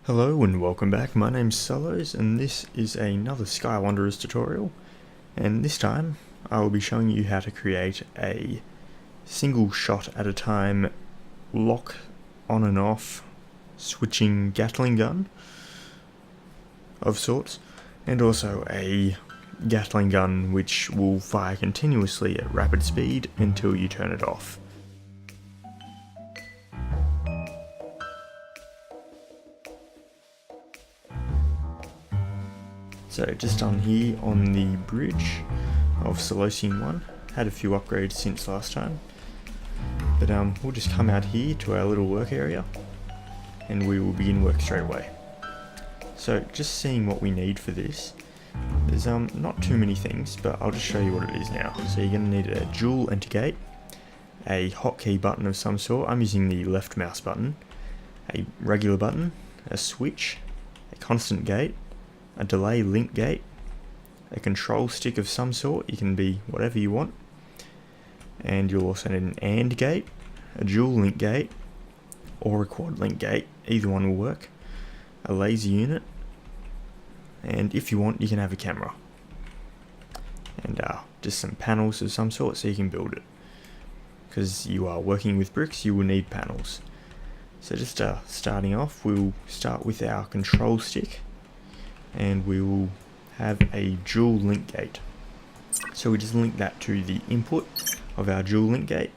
Hello and welcome back, my name's Sullosian and this is another Skywanderers tutorial, and this time I will be showing you how to create a single shot at a time lock on and off switching Gatling gun of sorts, and also a Gatling gun which will fire continuously at rapid speed until you turn it off. So just on here on the bridge of Sullosian 1, had a few upgrades since last time, but we'll just come out here to our little work area and we will begin work straight away. So just seeing what we need for this, there's not too many things, but I'll just show you what it is now. So you're going to need a dual enter gate, a hotkey button of some sort, I'm using the left mouse button, a regular button, a switch, a constant gate, a delay link gate, a control stick of some sort, you can be whatever you want, and you'll also need an AND gate, a dual link gate, or a quad link gate, either one will work, a laser unit, and if you want you can have a camera, and just some panels of some sort so you can build it, because you are working with bricks you will need panels. So just starting off, we'll start with our control stick, and we will have a dual link gate. So we just link that to the input of our dual link gate.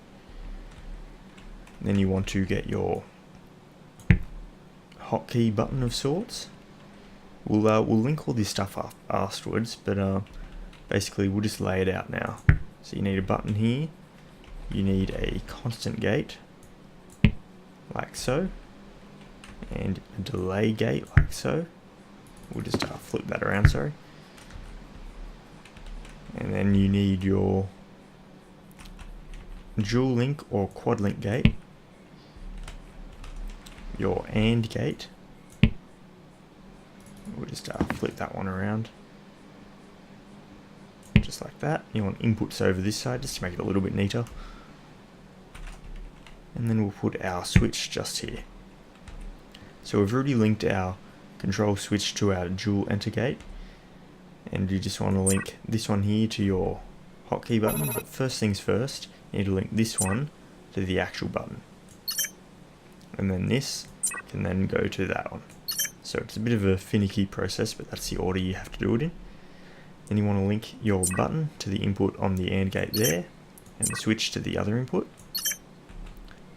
Then you want to get your hotkey button of sorts. We'll link all this stuff up afterwards, but basically we'll just lay it out now. So you need a button here, you need a constant gate, like so, and a delay gate, like so. We'll just flip that around, sorry. And then you need your dual link or quad link gate, your AND gate. We'll just flip that one around, just like that. You want inputs over this side just to make it a little bit neater. And then we'll put our switch just here. So we've already linked our control switch to our dual enter gate, and you just want to link this one here to your hotkey button, but first things first, you need to link this one to the actual button, and then this can then go to that one. So it's a bit of a finicky process, but that's the order you have to do it in. Then you want to link your button to the input on the AND gate there, and the switch to the other input.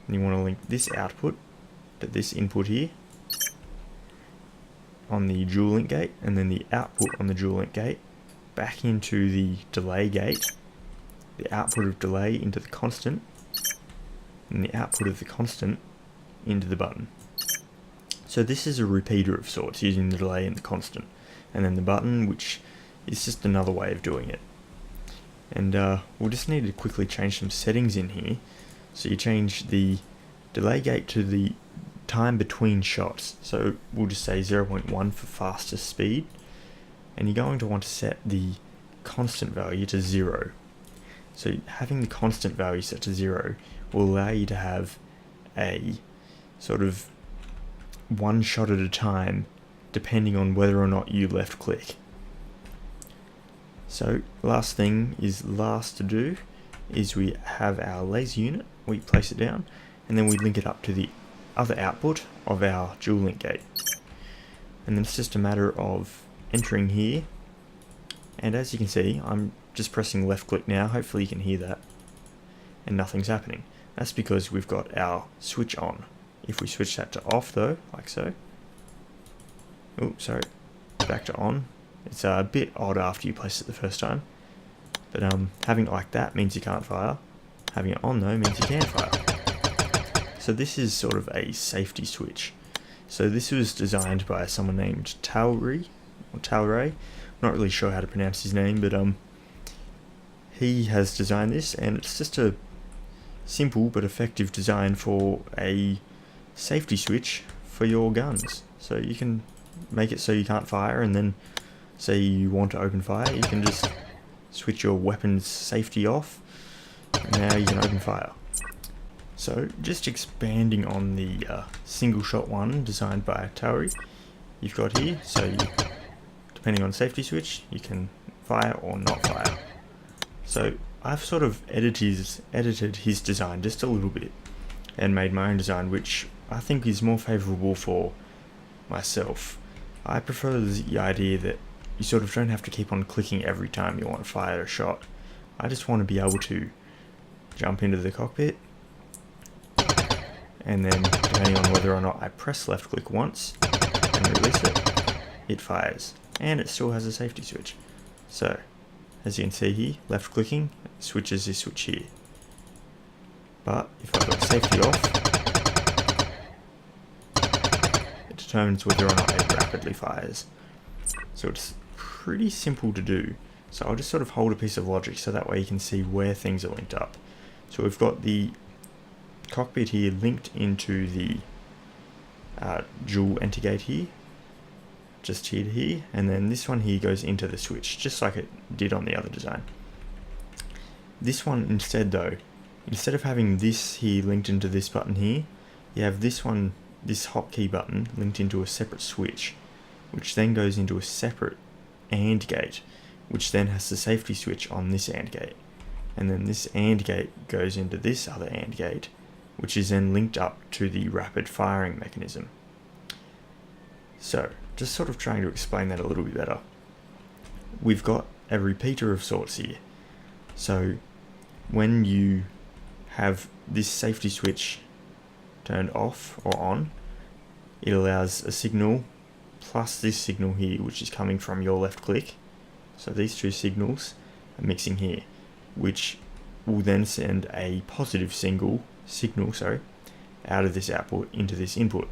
And you want to link this output to this input here on the dual link gate, and then the output on the dual link gate back into the delay gate, the output of delay into the constant, and the output of the constant into the button. So this is a repeater of sorts using the delay and the constant, and then the button, which is just another way of doing it. And we'll just need to quickly change some settings in here. So you change the delay gate to the time between shots, so we'll just say 0.1 for fastest speed, and you're going to want to set the constant value to 0. So having the constant value set to 0 will allow you to have a sort of one shot at a time depending on whether or not you left click. So last to do is we have our laser unit, we place it down, and then we link it up to the other output of our dual link gate, and then it's just a matter of entering here, and as you can see I'm just pressing left click now, hopefully you can hear that, and nothing's happening. That's because we've got our switch on. If we switch that to off though, like so, oh sorry, back to on, it's a bit odd after you place it the first time, but having it like that means you can't fire, having it on though means you can fire. So this is sort of a safety switch. So this was designed by someone named Talray. Not really sure how to pronounce his name, but he has designed this, and it's just a simple but effective design for a safety switch for your guns. So you can make it so you can't fire, and then say you want to open fire, you can just switch your weapon's safety off, and now you can open fire. So just expanding on the single shot one designed by Talray, you've got here, so you, depending on safety switch, you can fire or not fire. So I've sort of edited his design just a little bit and made my own design, which I think is more favourable for myself. I prefer the idea that you sort of don't have to keep on clicking every time you want to fire a shot. I just want to be able to jump into the cockpit, and then depending on whether or not I press left click once and release it, it fires, and it still has a safety switch. So as you can see here, left clicking switches this switch here. But if I've got safety off, it determines whether or not it rapidly fires. So it's pretty simple to do. So I'll just sort of hold a piece of logic so that way you can see where things are linked up. So we've got the cockpit here linked into the dual enter gate here, just here to here, and then this one here goes into the switch, just like it did on the other design. This one instead though, instead of having this here linked into this button here, you have this one, this hotkey button, linked into a separate switch, which then goes into a separate AND gate, which then has the safety switch on this AND gate. And then this AND gate goes into this other AND gate, which is then linked up to the rapid firing mechanism. So, just sort of trying to explain that a little bit better. We've got a repeater of sorts here. So, when you have this safety switch turned off or on, it allows a signal plus this signal here, which is coming from your left click. So these two signals are mixing here, which will then send a positive signal out of this output into this input.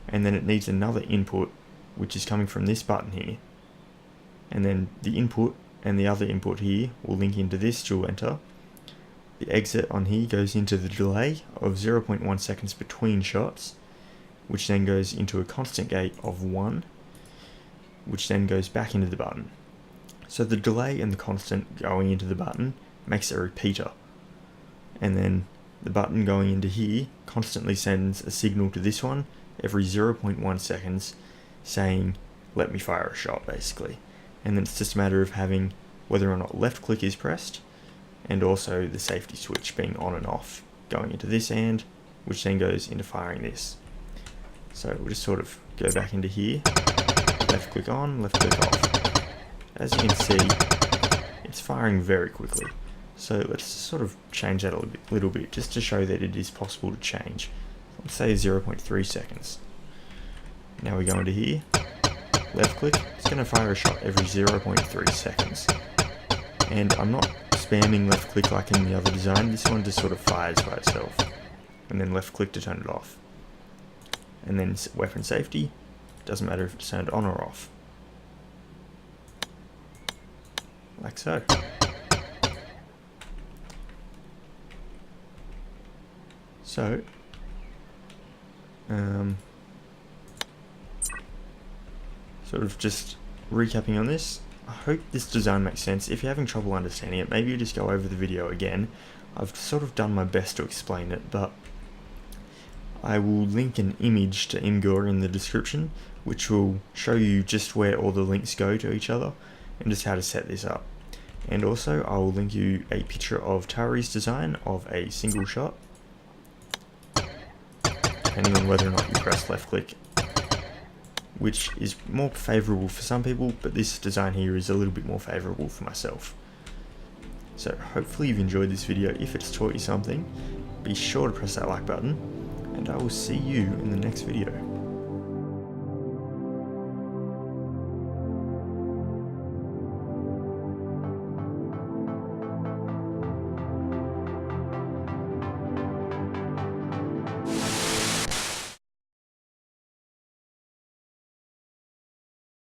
And then it needs another input, which is coming from this button here. And then the input and the other input here will link into this dual enter. The exit on here goes into the delay of 0.1 seconds between shots, which then goes into a constant gate of 1, which then goes back into the button. So the delay and the constant going into the button makes a repeater. And then the button going into here constantly sends a signal to this one every 0.1 seconds saying, let me fire a shot, basically. And then it's just a matter of having whether or not left click is pressed, and also the safety switch being on and off going into this AND, which then goes into firing this. So we'll just sort of go back into here, left click on, left click off. As you can see, it's firing very quickly. So let's sort of change that a little bit just to show that it is possible to change. Let's say 0.3 seconds. Now we go into here, left click, it's going to fire a shot every 0.3 seconds. And I'm not spamming left click like in the other design, this one just sort of fires by itself. And then left click to turn it off. And then weapon safety, doesn't matter if it's turned on or off. Like so. So, sort of just recapping on this, I hope this design makes sense. If you're having trouble understanding it, maybe you just go over the video again. I've sort of done my best to explain it, but I will link an image to Imgur in the description, which will show you just where all the links go to each other and just how to set this up. And also I will link you a picture of Tari's design of a single shot, depending on whether or not you press left click, which is more favourable for some people, but this design here is a little bit more favourable for myself. So hopefully you've enjoyed this video. If it's taught you something, be sure to press that like button, and I will see you in the next video.